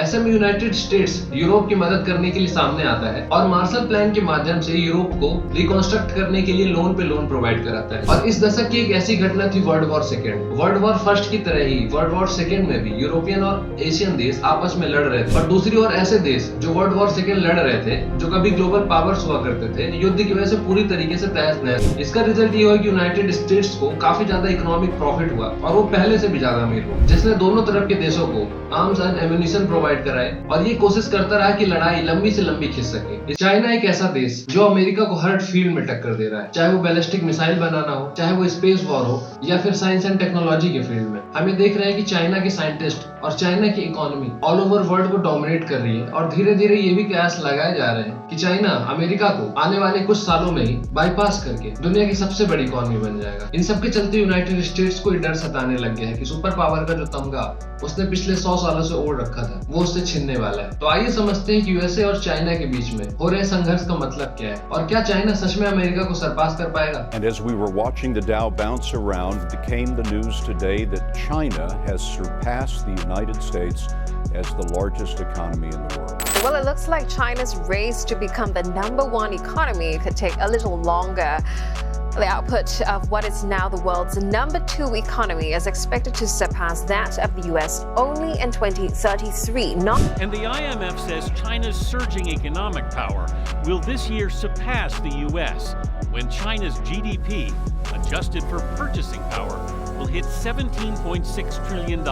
ऐसे में United states Europe की मदद करने के लिए सामने आता है और मार्शल प्लान के माध्यम से यूरोप को रिकंस्ट्रक्ट करने के लिए लोन पे लोन प्रोवाइड कराता है। और इस दशक की एक ऐसी घटना थी world war second. World war first की तरह ही वर्ल्ड वॉर सेकेंड में भी यूरोपियन और एशियन देश आपस में लड़ रहे थे, और दूसरी ओर ऐसे देश जो वर्ल्ड वॉर सेकेंड लड़ रहे थे, जो कभी ग्लोबल पावर्स हुआ करते थे, युद्ध की वजह से पूरी तरीके से तहस नहस। इसका रिजल्ट ये हुआ कि यूनाइटेड स्टेट्स को काफी ज्यादा इकोनॉमिक प्रॉफिट हुआ और वो पहले से भी ज्यादा अमीर हुआ, जिसने दोनों तरफ के देशों को आर्म्स एंड एम्यूनिशन प्रोवाइड कराए और ये कोशिश करता रहा कि लड़ाई लंबी से लंबी खिंच सके। चाइना एक ऐसा देश जो अमेरिका को हर फील्ड में टक्कर दे रहा है, चाहे वो बैलिस्टिक मिसाइल बनाना हो, चाहे वो स्पेस वॉर हो, या फिर साइंस एंड टेक्नोलॉजी के फील्ड में। हमें देख रहे हैं कि चाइना के साइंटिस्ट और चाइना की इकोनॉमी ऑल ओवर वर्ल्ड को डोमिनेट कर रही है, और धीरे धीरे ये भी कयास लगाए जा रहे हैं कि चाइना अमेरिका को आने वाले कुछ सालों में ही बाईपास करके दुनिया की सबसे बड़ी इकोनॉमी बन जाएगा। इन सबके चलते यूनाइटेड स्टेट्स को डर सताने लग गया है कि सुपर पावर का जो तमगा उसने पिछले 100 सालों से ओढ़ रखा था वो उससे छिनने वाला है। तो आइए समझते हैं कि यूएसए और चाइना के बीच में हो रहे संघर्ष का मतलब क्या है, और क्या चाइना सच में अमेरिका को सरपास कर पाएगा। And as we were watching the Dow bounce around, it became the news today that China has surpassed the United States as the largest economy in the world. Well, it looks like China's race to become the #1 economy could take a little longer. The output of what is now the world's #2 economy is expected to surpass that of the US only in 2033. And the IMF says China's surging economic power will this year surpass the US when China's GDP, adjusted for purchasing power, will hit $17.6 trillion.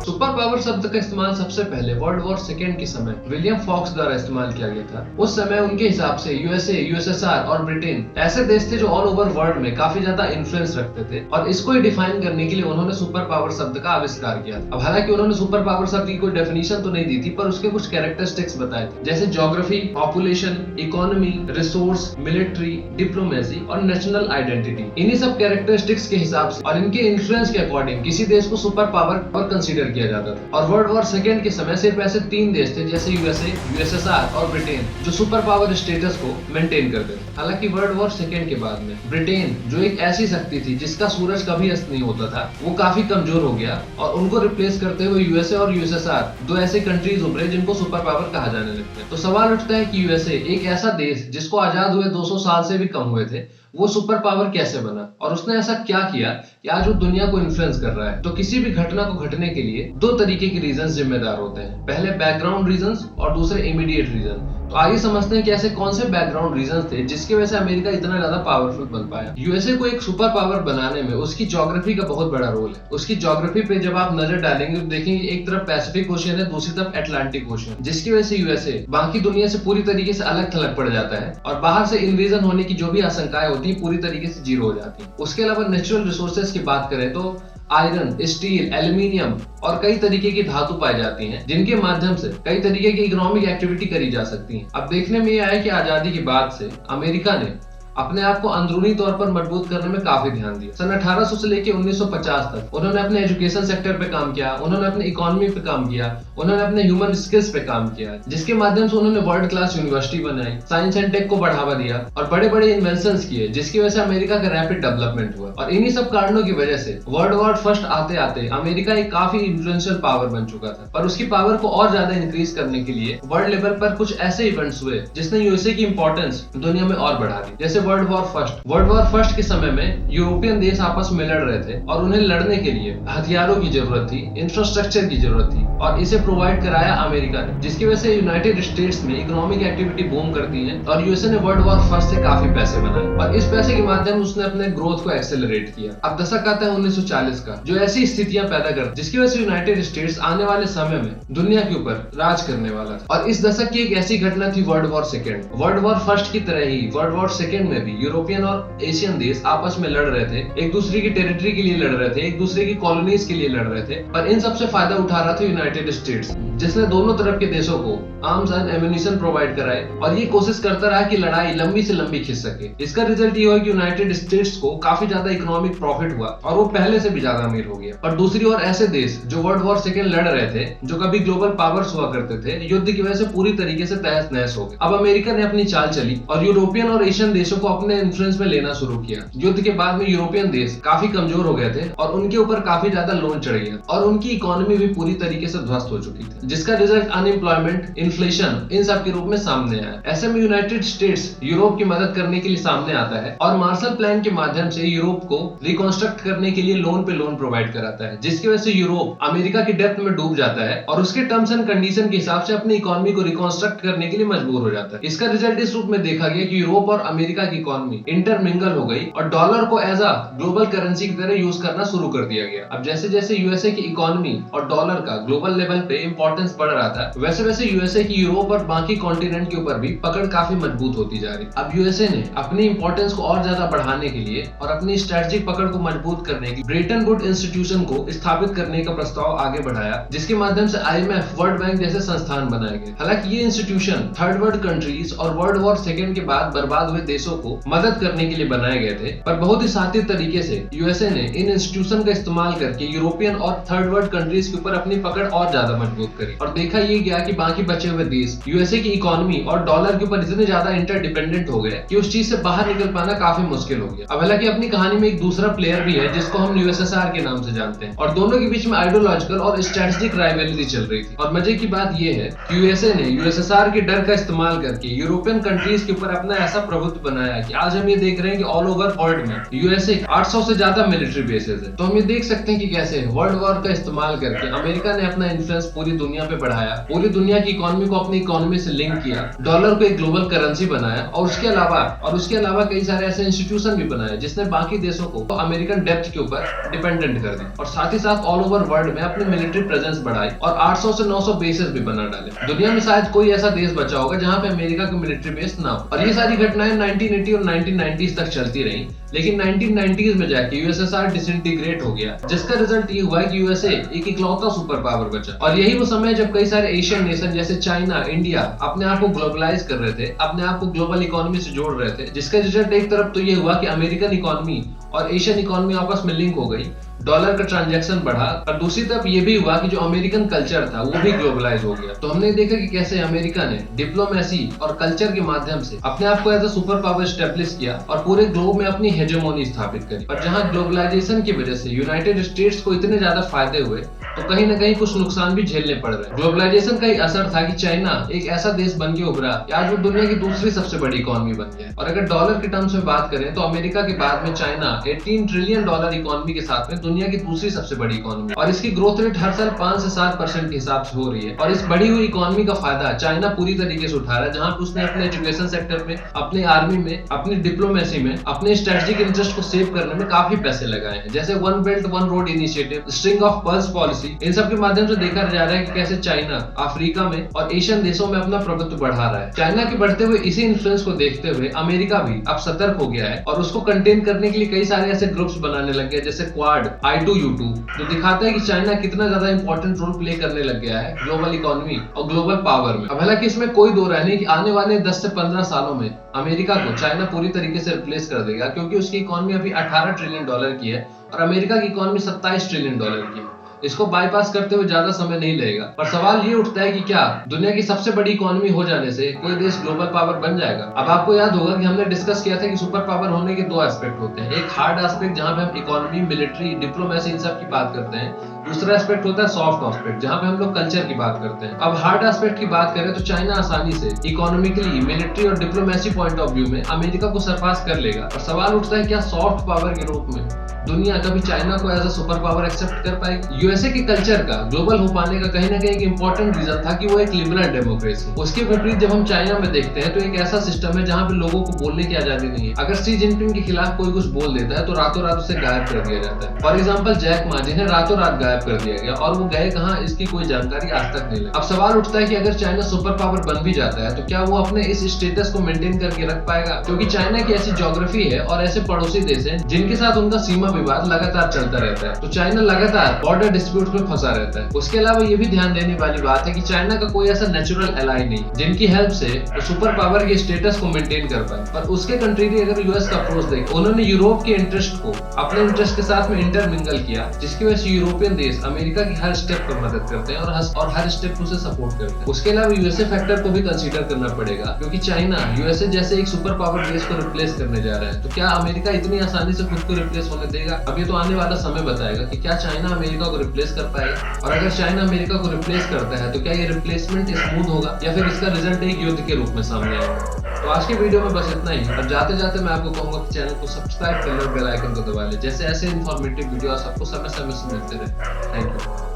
Super power शब्द का इस्तेमाल सबसे पहले world war second के समय William fox द्वारा इस्तेमाल किया गया था। उस समय उनके हिसाब से यूएसए, यूएसएसआर और ब्रिटेन ऐसे देश थे जो ऑल ओवर वर्ल्ड में काफी ज्यादा इन्फ्लुएंस रखते थे, और इसको ही डिफाइन करने के लिए उन्होंने सुपर पावर शब्द का आविष्कार किया था। अब हालांकि उन्होंने सुपर पावर शब्द की कोई डेफिनेशन तो नहीं दी थी, पर उसके कुछ कैरेक्टरिस्टिक्स बताए थे, जैसे geography, population, economy, resource, military, diplomacy और नेशनल आइडेंटिटी। इन्हीं सब कैरेक्टरिस्टिक्स के हिसाब से और इनके इन्फ्लुएंस के अकॉर्डिंग किसी देश को सुपर पावर और कंसीडर किया जाता था। और वर्ल्ड वॉर सेकेंड के समय सिर्फ ऐसे 3 देश थे जैसे यूएसए, यूएसएसआर और ब्रिटेन जो सुपर पावर स्टेटस को मेंटेन करते थे। हालांकि वर्ल्ड वॉर सेकेंड के बाद में ब्रिटेन, जो एक ऐसी शक्ति थी जिसका सूरज कभी अस्त नहीं होता था, वो काफी कमजोर हो गया, और उनको रिप्लेस करते हुए यूएसए और यूएसएसआर 2 ऐसे कंट्रीज उभरे जिनको सुपर पावर कहा जाने लगते। तो सवाल उठता है कि यूएसए, एक ऐसा देश जिसको आजाद हुए 200 साल से भी कम हुए थे, वो सुपर पावर कैसे बना, और उसने ऐसा क्या किया कि आज वो दुनिया को इन्फ्लुएंस कर रहा है। तो किसी भी घटना को घटने के लिए 2 तरीके के रीजंस जिम्मेदार होते हैं, पहले बैकग्राउंड रीजंस और दूसरे इमीडिएट रीजन। तो आइए समझते हैं कि ऐसे कौन से बैकग्राउंड रीजंस थे जिसकी वजह से अमेरिका इतना ज्यादा पावरफुल बन पाया। यूएसए को एक सुपर पावर बनाने में उसकी ज्योग्राफी का बहुत बड़ा रोल है। उसकी ज्योग्राफी पे जब आप नजर डालेंगे तो देखेंगे एक तरफ पैसिफिक ओशियन है, दूसरी तरफ अटलांटिक ओशियन, जिसकी वजह से यूएसए बाकी दुनिया से पूरी तरीके से अलग थलग पड़ जाता है, और बाहर से इन्वेजन होने की जो भी आशंकाएं होती है पूरी तरीके से जीरो हो जाती है। उसके अलावा नेचुरल रिसोर्सेज की बात करें तो आयरन, स्टील, एल्यूमिनियम और कई तरीके की धातु पाई जाती हैं, जिनके माध्यम से कई तरीके की इकोनॉमिक एक्टिविटी करी जा सकती है। अब देखने में यह आया कि आजादी के बाद से अमेरिका ने अपने आप को अंदरूनी तौर पर मजबूत करने में काफी ध्यान दिया। सन 1800 से लेकर 1950 तक उन्होंने अपने एजुकेशन सेक्टर पे काम किया, उन्होंने अपने इकोनॉमी पे काम किया, उन्होंने अपने ह्यूमन स्किल्स पे काम किया, जिसके माध्यम से उन्होंने वर्ल्ड क्लास यूनिवर्सिटी बनाई, साइंस एंड टेक को बढ़ावा दिया और बड़े बड़े इन्वेंशंस किए, जिसकी वजह से अमेरिका का रैपिड डेवलपमेंट हुआ। और इन्हीं सब कारणों की वजह से वर्ल्ड वॉर फर्स्ट आते आते अमेरिका एक काफी इन्फ्लुएंशियल पावर बन चुका था। पर उसकी पावर को और ज्यादा इंक्रीज करने के लिए वर्ल्ड लेवल पर कुछ ऐसे इवेंट्स हुए जिसने यूएसए की इंपॉर्टेंस दुनिया में और बढ़ा दी, जैसे वर्ल्ड वॉर फर्स्ट के समय में यूरोपियन देश आपस में लड़ रहे थे, और उन्हें लड़ने के लिए हथियारों की जरूरत थी, इंफ्रास्ट्रक्चर की जरूरत थी, और इसे प्रोवाइड कराया अमेरिका ने, जिसकी वजह से यूनाइटेड स्टेट्स में इकोनॉमिक एक्टिविटी बूम करती है, और यूएसए ने वर्ल्ड वॉर फर्स्ट से काफी पैसे बनाए, और इस पैसे के माध्यम उसने अपने ग्रोथ को एक्सेलरेट किया। अब दशक आता है 1940 का, जो ऐसी स्थितियां पैदा कर जिसकी वजह से यूनाइटेड स्टेट्स आने वाले समय में दुनिया के ऊपर राज करने वाला था। और इस दशक की एक ऐसी घटना थी world war second. World war first की तरह ही वर्ल्ड वॉर सेकेंड में भी यूरोपियन और एशियन देश आपस में लड़ रहे थे, एक दूसरे की टेरिटरी के लिए लड़ रहे थे, एक दूसरे की कॉलोनीज के लिए लड़ रहे थे, पर इन सबसे फायदा उठा रहा था यूनाइटेड स्टेट्स, जिसने दोनों तरफ के देशों को आर्म्स एंड एम्यूनिशन प्रोवाइड कराए और ये कोशिश करता रहा कि लड़ाई लंबी से लंबी खिंच सके। इसका रिजल्ट ये हुआ कि यूनाइटेड स्टेट्स को काफी ज्यादा इकोनॉमिक प्रॉफिट हुआ और वो पहले से भी ज्यादा अमीर हो गया। पर दूसरी ओर ऐसे देश जो वर्ल्ड वॉर सेकेंड लड़ रहे थे, जो कभी ग्लोबल पावर्स हुआ करते थे, युद्ध की वजह से पूरी तरीके से तहस नहस हो गए। अब अमेरिका ने अपनी चाल चली और यूरोपियन और एशियन देशों को अपने इन्फ्लुएंस में लेना शुरू किया। युद्ध के बाद में यूरोपियन देश काफी कमजोर हो गए थे और उनके ऊपर काफी ज्यादा लोन चढ़ गया और उनकी इकोनॉमी भी पूरी तरीके से ध्वस्त हो चुकी थी, जिसका रिजल्ट अनएम्प्लॉयमेंट, इन्फ्लेशन इन सब के रूप में सामने आया। ऐसे में यूनाइटेड स्टेट्स यूरोप की मदद करने के लिए सामने आता है और मार्शल प्लान के माध्यम से यूरोप को रिकंस्ट्रक्ट करने के लिए लोन पे लोन प्रोवाइड कराता है, जिसकी वजह से यूरोप अमेरिका की डेब्ट में डूब जाता है और उसके टर्म्स एंड कंडीशन के हिसाब से अपनी इकोनॉमी को रिकंस्ट्रक्ट करने के लिए मजबूर हो जाता है। इसका रिजल्ट इस रूप में देखा गया कि यूरोप और अमेरिका की इकोनॉमी इंटरमिंगल हो गई और डॉलर को एज अ ग्लोबल करेंसी की तरह यूज करना शुरू कर दिया गया। अब जैसे जैसे यूएसए की इकोनॉमी और डॉलर का ग्लोबल लेवल पे इंपॉर्टेंस बढ़ रहा था, वैसे वैसे यूएसए की यूरोप और बाकी कॉन्टिनेंट के ऊपर भी पकड़ काफी मजबूत होती जा रही। अब यूएसए ने अपनी इंपॉर्टेंस को और ज्यादा बढ़ाने के लिए और अपनी स्ट्रेटेजिक पकड़ को मजबूत करने के लिए ब्रेटन वुड इंस्टीट्यूशन को स्थापित करने का प्रस्ताव आगे बढ़ाया, जिसके माध्यम से IMF, वर्ल्ड बैंक जैसे संस्थान बनाए गए। हालांकि ये इंस्टीट्यूशन थर्ड वर्ल्ड कंट्रीज और वर्ल्ड वॉर सेकेंड के बाद बर्बाद हुए देशों को मदद करने के लिए बनाए गए थे, पर बहुत ही शातिर तरीके से यूएसए ने इन इंस्टीट्यूशन का इस्तेमाल करके यूरोपियन और थर्ड वर्ल्ड कंट्रीज के ऊपर अपनी पकड़ और ज्यादा मजबूत करी और देखा ये गया कि बाकी बचे हुए देश यूएसए की इकोनॉमी और डॉलर के ऊपर इतने ज्यादा इंटरडिपेंडेंट हो गए कि उस चीज से बाहर निकल पाना काफी मुश्किल हो गया। अब हालांकि अपनी कहानी में एक दूसरा प्लेयर भी है जिसको हम यूएसएसआर के नाम से जानते हैं और दोनों के बीच में आइडियोलॉजिकल और स्ट्रेटेजिक राइवलरी चल रही थी। और मजे की बात यह है कि यूएसए ने यूएसएसआर के डर का इस्तेमाल करके यूरोपियन कंट्रीज के ऊपर अपना ऐसा प्रभुत्व बनाया कि आज हम ये देख रहे हैं कि ऑल ओवर वर्ल्ड में यूएसए 800 से ज्यादा मिलिट्री बेसेस है। तो हम ये देख सकते हैं कि कैसे वर्ल्ड वॉर का इस्तेमाल करके अमेरिका ने अपना इन्फ्लुएंस पूरी दुनिया पे बढ़ाया, पूरी दुनिया की इकोनॉमी को अपनी इकोनॉमी से लिंक किया, डॉलर को एक ग्लोबल करेंसी बनाया और उसके अलावा कई सारे ऐसे इंस्टीट्यूशन भी बनाए जिसने बाकी देशों को अमेरिकन डेब्ट के ऊपर डिपेंडेंट कर दी और साथ ही साथ ऑल ओवर वर्ल्ड में अपनी मिलिट्री प्रेजेंस बढ़ाई और 800 से 900 बेसेस भी बना डाले। दुनिया में शायद कोई ऐसा देश बचा होगा जहां पे अमेरिका की मिलिट्री बेस ना हो। और ये सारी घटनाएं 1980 और 1990s तक चलती रही, लेकिन 1990s में जाके यूएसएसआर डिसइंटीग्रेट हो गया, जिसका रिजल्ट ये हुआ कि यूएसए एक इकलौता सुपर पावर बचा। और यही वो समय जब कई सारे एशियन नेशन जैसे चाइना, इंडिया अपने आप को ग्लोबलाइज कर रहे थे, अपने आप को ग्लोबल इकोनॉमी से जोड़ रहे थे, जिसका रिजल्ट एक तरफ तो ये हुआ कि अमेरिकन इकोनॉमी और एशियन इकोनॉमी आपस में लिंक हो गई, डॉलर का ट्रांजैक्शन बढ़ा, और दूसरी तरफ ये भी हुआ कि जो अमेरिकन कल्चर था वो भी ग्लोबलाइज हो गया। तो हमने देखा कि कैसे अमेरिका ने डिप्लोमेसी और कल्चर के माध्यम से अपने आप को as a super power establish किया और पूरे ग्लोब में अपनी हेजेमोनी स्थापित करी। और जहां ग्लोबलाइजेशन की वजह से यूनाइटेड स्टेट्स को इतने ज्यादा फायदे हुए, तो कहीं ना कहीं कुछ नुकसान भी झेलने पड़ रहे हैं। ग्लोबलाइजेशन का ही असर था कि चाइना एक ऐसा देश बन के उभरा कि आज वो दुनिया की दूसरी सबसे बड़ी इकोनॉमी बन गया। और अगर डॉलर के टर्म्स में बात करें तो अमेरिका के बाद में चाइना 18 ट्रिलियन डॉलर इकोनॉमी के साथ में दुनिया की दूसरी सबसे बड़ी इकोनॉमी, और इसकी ग्रोथ रेट हर साल 5 से 7% के हिसाब से हो रही है। और इस बढ़ी हुई इकोनॉमी का फायदा चाइना पूरी तरीके से उठा रहा है, जहां पे उसने अपने एजुकेशन सेक्टर में, अपने आर्मी में, अपनी डिप्लोमेसी में, अपने स्ट्रेटेजिक इंटरेस्ट को सेव करने में काफी पैसे लगाए हैं, जैसे one belt one road initiative, string of pearls policy. इन सब के माध्यम से देखा जा रहा है कि कैसे चाइना अफ्रीका में और एशियन देशों में अपना प्रभुत्व बढ़ा रहा है। चाइना के बढ़ते हुए इसी इन्फ्लुएंस को देखते हुए अमेरिका भी अब सतर्क हो गया है और उसको कंटेन करने के लिए कई सारे ऐसे ग्रुप्स बनाने लग गए, जैसे क्वाड, I2U2, जो दिखाता है कि चाइना कितना ज्यादा इंपॉर्टेंट रोल प्ले करने लग गया है ग्लोबल इकोनॉमी और ग्लोबल पावर में। अब हालांकि इसमें कोई दो राय नहीं कि आने वाले 10 से 15 सालों में अमेरिका को चाइना पूरी तरीके से रिप्लेस कर देगा, क्योंकि उसकी इकोनॉमी अभी 18 ट्रिलियन डॉलर की है और अमेरिका की इकोनॉमी 27 ट्रिलियन डॉलर की है। इसको बाईपास करते हुए ज्यादा समय नहीं लगेगा। पर सवाल ये उठता है कि क्या दुनिया की सबसे बड़ी इकोनॉमी हो जाने से कोई देश ग्लोबल पावर बन जाएगा? अब आपको याद होगा कि हमने डिस्कस किया था कि सुपर पावर होने के दो एस्पेक्ट होते हैं। एक हार्ड एस्पेक्ट जहां पे हम इकोनॉमी, मिलिट्री, डिप्लोमेसी इन सब की बात करते हैं। दूसरा एस्पेक्ट होता है सॉफ्ट एस्पेक्ट, जहां पे हम लोग कल्चर की बात करते हैं। अब हार्ड एस्पेक्ट की बात करें तो चाइना आसानी से इकोनॉमिकली, मिलिट्री और डिप्लोमेसी पॉइंट ऑफ व्यू में अमेरिका को सरपास कर लेगा। और सवाल उठता है क्या सॉफ्ट पावर के रूप में दुनिया कभी चाइना को as a super power accept कर पाएगी? यूएसए के कल्चर का ग्लोबल हो पाने का कहीं ना कहीं एक इंपॉर्टेंट रीजन था कि वो एक लिबरल डेमोक्रेसी। उसके विपरीत जब हम चाइना में देखते हैं तो एक ऐसा सिस्टम है जहां पे लोगों को बोलने की आजादी नहीं है। अगर शी जिनपिंग के खिलाफ कोई कुछ बोल देता है तो रातों रात उसे गायब कर दिया जाता है। फॉर एग्जाम्पल जैक मा, जिन्हें रातों रात गायब कर दिया गया और वो गए कहाँ, इसकी कोई जानकारी आज तक नहीं लगी। अब सवाल उठता है कि अगर चाइना सुपर पावर बन भी जाता है तो क्या वो अपने इस स्टेटस को मेंटेन करके रख पाएगा? क्योंकि चाइना की ऐसी ज्योग्राफी है और ऐसे पड़ोसी देश हैं जिनके साथ उनका सीमा विवाद लगातार चलता रहता है। तो चाइना लगातार बॉर्डर डिस्प्यूट में फंसा रहता है। उसके अलावा ये भी ध्यान देने वाली बात है कि चाइना का कोई ऐसा नेचुरल एलाई नहीं जिनकी हेल्प से वो सुपर पावर के स्टेटस को मेंटेन कर पाए। पर उसके कंट्री अगर यूएस का अप्रोच देखें, उन्होंने यूरोप के इंटरेस्ट को अपने इंटरेस्ट के साथ में इंटरमिंगल किया, जिसकी वजह से यूरोपियन देश अमेरिका की हर स्टेप पर मदद करते हैं और हर स्टेप उसे सपोर्ट करते हैं। उसके अलावा यूएसए फैक्टर को भी कंसीडर करना पड़ेगा, क्योंकि चाइना यूएसए जैसे एक सुपर पावर देश को रिप्लेस करने जा रहा है। तो क्या अमेरिका इतनी आसानी से खुद को रिप्लेस होने देगा? अब ये तो आने वाला समय बताएगा कि क्या चाइना अमेरिका को रिप्लेस कर पाएगा, और अगर चाइना अमेरिका को रिप्लेस करता है तो क्या ये रिप्लेसमेंट स्मूथ होगा या फिर इसका रिजल्ट एक युद्ध के रूप में सामने आएगा। तो आज के वीडियो में बस इतना ही, और जाते जाते मैं आपको कहूंगा कि चैनल को सब्सक्राइब कर लो, बेल आइकन को दबा ले, जैसे ऐसे इन्फॉर्मेटिव वीडियो आपको समय समय से मिलते रहे। Thank you.